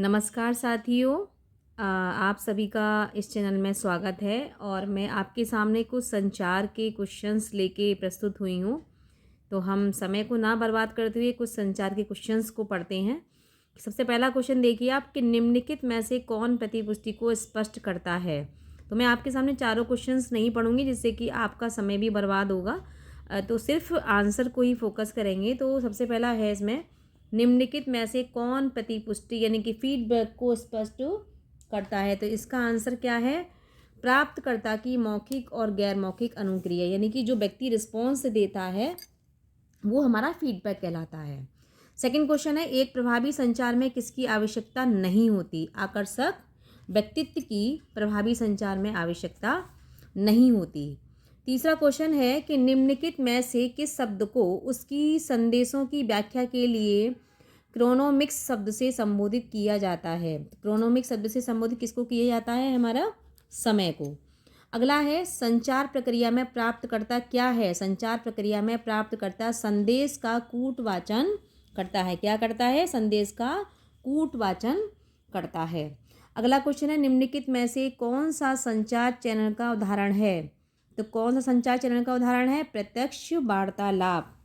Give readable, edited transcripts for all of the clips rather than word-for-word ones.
नमस्कार साथियों। आप सभी का इस चैनल में स्वागत है और मैं आपके सामने कुछ संचार के क्वेश्चंस लेके प्रस्तुत हुई हूँ। तो हम समय को ना बर्बाद करते हुए कुछ संचार के क्वेश्चंस को पढ़ते हैं। सबसे पहला क्वेश्चन देखिए आप कि निम्नलिखित में से कौन प्रतिपुष्टि को स्पष्ट करता है। तो मैं आपके सामने चारों क्वेश्चंस नहीं पढ़ूंगी जिससे कि आपका समय भी बर्बाद होगा। तो सिर्फ आंसर को ही फोकस करेंगे। तो सबसे पहला है इसमें निम्नलिखित में से कौन प्रतिपुष्टि यानी कि फीडबैक को स्पष्ट करता है। तो इसका आंसर क्या है? प्राप्तकर्ता की मौखिक और गैर मौखिक अनुक्रिया, यानी कि जो व्यक्ति रिस्पॉन्स देता है वो हमारा फीडबैक कहलाता है। सेकंड क्वेश्चन है एक प्रभावी संचार में किसकी आवश्यकता नहीं होती? आकर्षक व्यक्तित्व की प्रभावी संचार में आवश्यकता नहीं होती। तीसरा क्वेश्चन है कि निम्नलिखित में से किस शब्द को उसकी संदेशों की व्याख्या के लिए क्रोनोमिक्स शब्द से संबोधित किया जाता है? क्रोनोमिक्स शब्द से संबोधित किसको किया जाता है? हमारा समय को। अगला है संचार प्रक्रिया में प्राप्तकर्ता क्या है? संचार प्रक्रिया में प्राप्तकर्ता संदेश का कूटवाचन करता है। क्या करता है? संदेश का कूटवाचन करता है। अगला क्वेश्चन है निम्नलिखित में से कौन सा संचार चैनल का उदाहरण है? तो कौन सा संचार चैनल का उदाहरण है? प्रत्यक्ष वार्तालाप।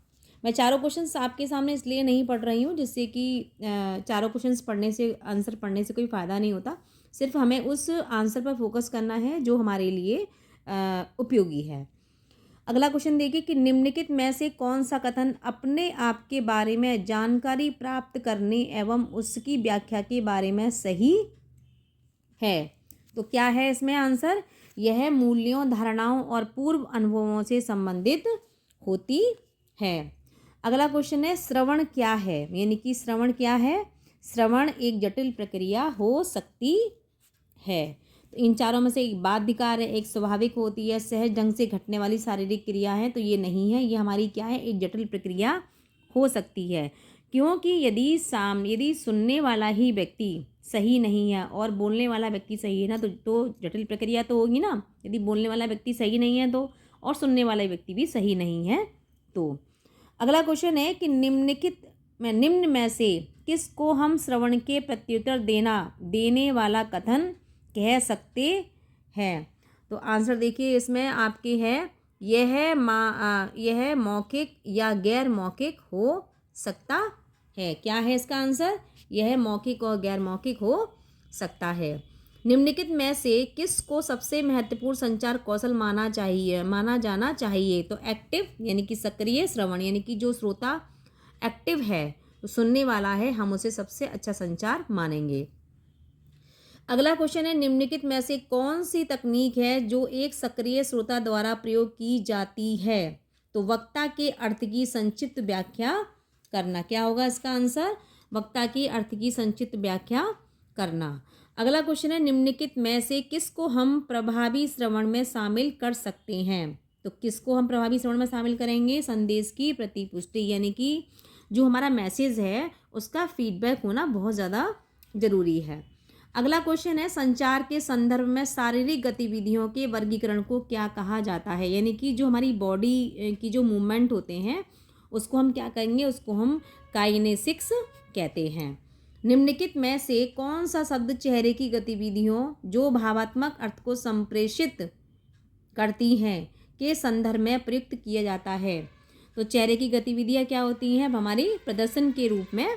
मैं चारों क्वेश्चंस आपके सामने इसलिए नहीं पढ़ रही हूँ जिससे कि चारों क्वेश्चंस पढ़ने से आंसर पढ़ने से कोई फ़ायदा नहीं होता। सिर्फ हमें उस आंसर पर फोकस करना है जो हमारे लिए उपयोगी है। अगला क्वेश्चन देखिए कि निम्नलिखित में से कौन सा कथन अपने आप के बारे में जानकारी प्राप्त करने एवं उसकी व्याख्या के बारे में सही है? तो क्या है इसमें आंसर? यह मूल्यों, धारणाओं और पूर्व अनुभवों से संबंधित होती है। अगला क्वेश्चन है श्रवण क्या है? यानी कि श्रवण क्या है? श्रवण एक जटिल प्रक्रिया हो सकती है। तो इन चारों में से एक बाध्यकार है, एक स्वाभाविक होती है, सहज ढंग से घटने वाली शारीरिक क्रिया है। तो ये नहीं है, ये हमारी क्या है? एक जटिल प्रक्रिया हो सकती है। क्योंकि यदि सुनने वाला ही व्यक्ति सही नहीं है और बोलने वाला व्यक्ति सही है ना, तो जटिल प्रक्रिया तो होगी ना। यदि बोलने वाला व्यक्ति सही नहीं है तो और सुनने वाला व्यक्ति भी सही नहीं है तो। अगला क्वेश्चन है कि निम्न में से किसको हम श्रवण के प्रत्युत्तर देने वाला कथन कह सकते हैं? तो आंसर देखिए इसमें आपके है यह मौखिक या गैर मौखिक हो सकता है। क्या है इसका आंसर? यह मौखिक और गैर मौखिक हो सकता है। निम्नलिखित में से किसको सबसे महत्वपूर्ण संचार कौशल माना जाना चाहिए? तो एक्टिव यानी कि सक्रिय श्रवण, यानी कि जो श्रोता एक्टिव है तो सुनने वाला है, हम उसे सबसे अच्छा संचार मानेंगे। अगला क्वेश्चन है निम्नलिखित में से कौन सी तकनीक है जो एक सक्रिय श्रोता द्वारा प्रयोग की जाती है? तो वक्ता के अर्थ की संक्षिप्त व्याख्या करना। क्या होगा इसका आंसर? वक्ता की अर्थ की संक्षिप्त व्याख्या करना। अगला क्वेश्चन है निम्नलिखित में से किसको हम प्रभावी श्रवण में शामिल कर सकते हैं? तो किसको हम प्रभावी श्रवण में शामिल करेंगे? संदेश की प्रतिपुष्टि, यानी कि जो हमारा मैसेज है उसका फीडबैक होना बहुत ज़्यादा जरूरी है। अगला क्वेश्चन है संचार के संदर्भ में शारीरिक गतिविधियों के वर्गीकरण को क्या कहा जाता है? यानी कि जो हमारी बॉडी की जो मूवमेंट होते हैं उसको हम क्या कहेंगे? उसको हम काइनेसिक्स कहते हैं। निम्नलिखित में से कौन सा शब्द चेहरे की गतिविधियों जो भावात्मक अर्थ को संप्रेषित करती हैं के संदर्भ में प्रयुक्त किया जाता है? तो चेहरे की गतिविधियाँ क्या होती हैं? हमारी प्रदर्शन के रूप में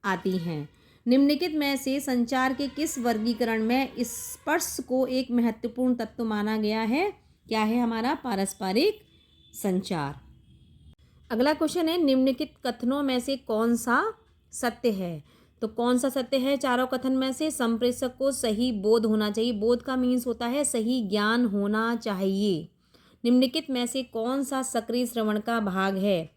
आती हैं। निम्नलिखित में से संचार के किस वर्गीकरण में स्पर्श को एक महत्वपूर्ण तत्व माना गया है? क्या है हमारा? पारस्परिक संचार। अगला क्वेश्चन है निम्नलिखित कथनों में से कौन सा सत्य है? तो कौन सा सत्य है चारों कथन में से? संप्रेषक को सही बोध होना चाहिए। बोध का मीन्स होता है सही ज्ञान होना चाहिए। निम्नलिखित में से कौन सा सक्रिय श्रवण का भाग है?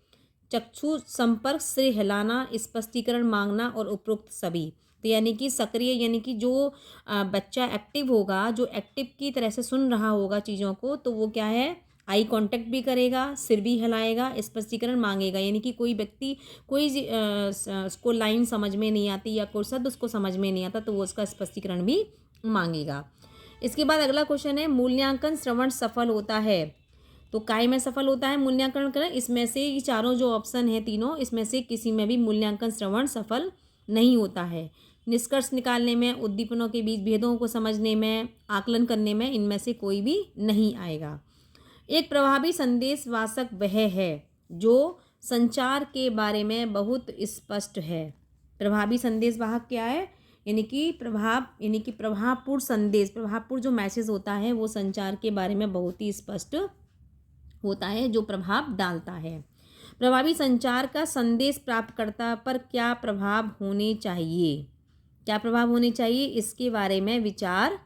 चक्षु संपर्क से हिलाना, स्पष्टीकरण मांगना और उपरोक्त सभी। तो यानी कि सक्रिय यानी कि जो बच्चा एक्टिव होगा, जो एक्टिव की तरह से सुन रहा होगा चीज़ों को, तो वो क्या है? आई कांटेक्ट भी करेगा, सिर भी हिलाएगा, स्पष्टीकरण मांगेगा। यानी कि कोई व्यक्ति उसको लाइन समझ में नहीं आती या कोई शब्द उसको समझ में नहीं आता तो वो उसका स्पष्टीकरण भी मांगेगा। इसके बाद अगला क्वेश्चन है मूल्यांकन श्रवण सफल होता है? तो काय में सफल होता है मूल्यांकन करें? इसमें से ये चारों जो ऑप्शन है तीनों, इसमें से किसी में भी मूल्यांकन श्रवण सफल नहीं होता है। निष्कर्ष निकालने में, उद्दीपनों के बीच भेदों को समझने में, आकलन करने में इनमें से कोई भी नहीं आएगा। एक प्रभावी संदेशवाहक वह है जो संचार के बारे में बहुत स्पष्ट है। प्रभावी संदेशवाहक क्या है? यानी कि प्रभावपूर्ण संदेश, प्रभावपूर्ण जो मैसेज होता है वो संचार के बारे में बहुत ही स्पष्ट होता है, जो प्रभाव डालता है। प्रभावी संचार का संदेश प्राप्तकर्ता पर क्या प्रभाव होने चाहिए, क्या प्रभाव होने चाहिए, इसके बारे में विचार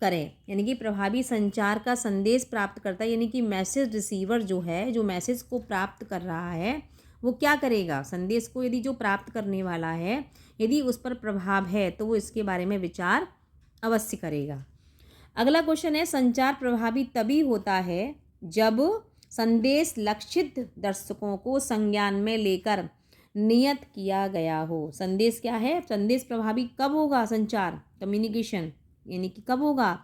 करें। यानी कि प्रभावी संचार का संदेश प्राप्त करता है, यानी कि मैसेज रिसीवर जो है, जो मैसेज को प्राप्त कर रहा है, वो क्या करेगा? संदेश को यदि जो प्राप्त करने वाला है, यदि उस पर प्रभाव है तो वो इसके बारे में विचार अवश्य करेगा। अगला क्वेश्चन है, संचार प्रभावी तभी होता है जब संदेश लक्षित दर्शकों को संज्ञान में लेकर नियत किया गया हो। संदेश क्या है? संदेश प्रभावी कब होगा? संचार, कम्युनिकेशन, यानी कि कब होगा?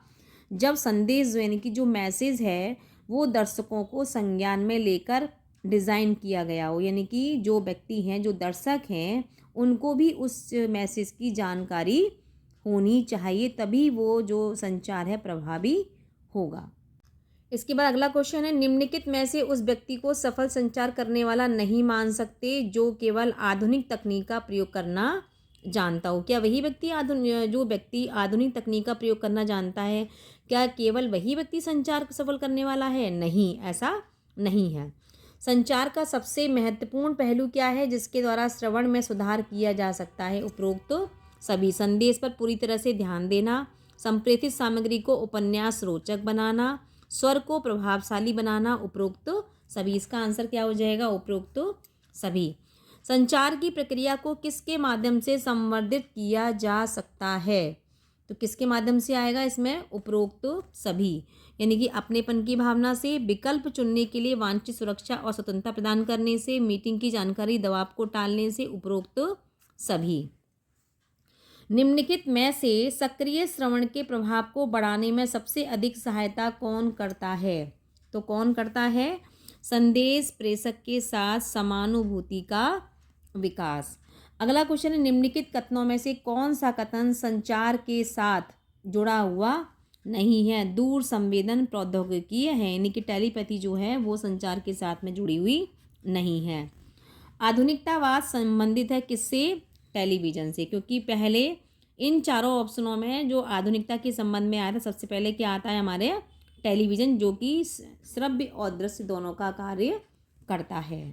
जब संदेश यानी कि जो मैसेज है वो दर्शकों को संज्ञान में लेकर डिज़ाइन किया गया हो, यानी कि जो व्यक्ति हैं, जो दर्शक हैं, उनको भी उस मैसेज की जानकारी होनी चाहिए, तभी वो जो संचार है प्रभावी होगा। इसके बाद अगला क्वेश्चन है, निम्नलिखित में से उस व्यक्ति को सफल संचार करने वाला नहीं मान सकते जो केवल आधुनिक तकनीक का प्रयोग करना जानता हो। क्या वही व्यक्ति जो व्यक्ति आधुनिक तकनीक का प्रयोग करना जानता है, क्या केवल वही व्यक्ति संचार सफल करने वाला है? नहीं, ऐसा नहीं है। संचार का सबसे महत्वपूर्ण पहलू क्या है जिसके द्वारा श्रवण में सुधार किया जा सकता है? उपरोक्त सभी। संदेश पर पूरी तरह से ध्यान देना, संप्रेषित सामग्री को उपन्यास रोचक बनाना, स्वर को प्रभावशाली बनाना, उपरोक्त सभी। इसका आंसर क्या हो जाएगा? उपरोक्त सभी। संचार की प्रक्रिया को किसके माध्यम से संवर्धित किया जा सकता है? तो किसके माध्यम से आएगा इसमें? उपरोक्त सभी। यानी कि अपनेपन की भावना से, विकल्प चुनने के लिए वांछित सुरक्षा और स्वतंत्रता प्रदान करने से, मीटिंग की जानकारी दबाव को टालने से, उपरोक्त सभी। निम्नलिखित में से सक्रिय श्रवण के प्रभाव को बढ़ाने में सबसे अधिक सहायता कौन करता है? तो कौन करता है? संदेश प्रेषक के साथ समानुभूति का विकास। अगला क्वेश्चन है, निम्नलिखित कथनों में से कौन सा कथन संचार के साथ जुड़ा हुआ नहीं है? दूर संवेदन प्रौद्योगिकी है, यानी कि टेलीपैथी जो है वो संचार के साथ में जुड़ी हुई नहीं है। आधुनिकतावाद संबंधित है किससे? टेलीविज़न से, क्योंकि पहले इन चारों ऑप्शनों में जो आधुनिकता के संबंध में आया था, सबसे पहले क्या आता है? हमारे टेलीविज़न, जो कि श्रव्य और दृश्य दोनों का कार्य करता है।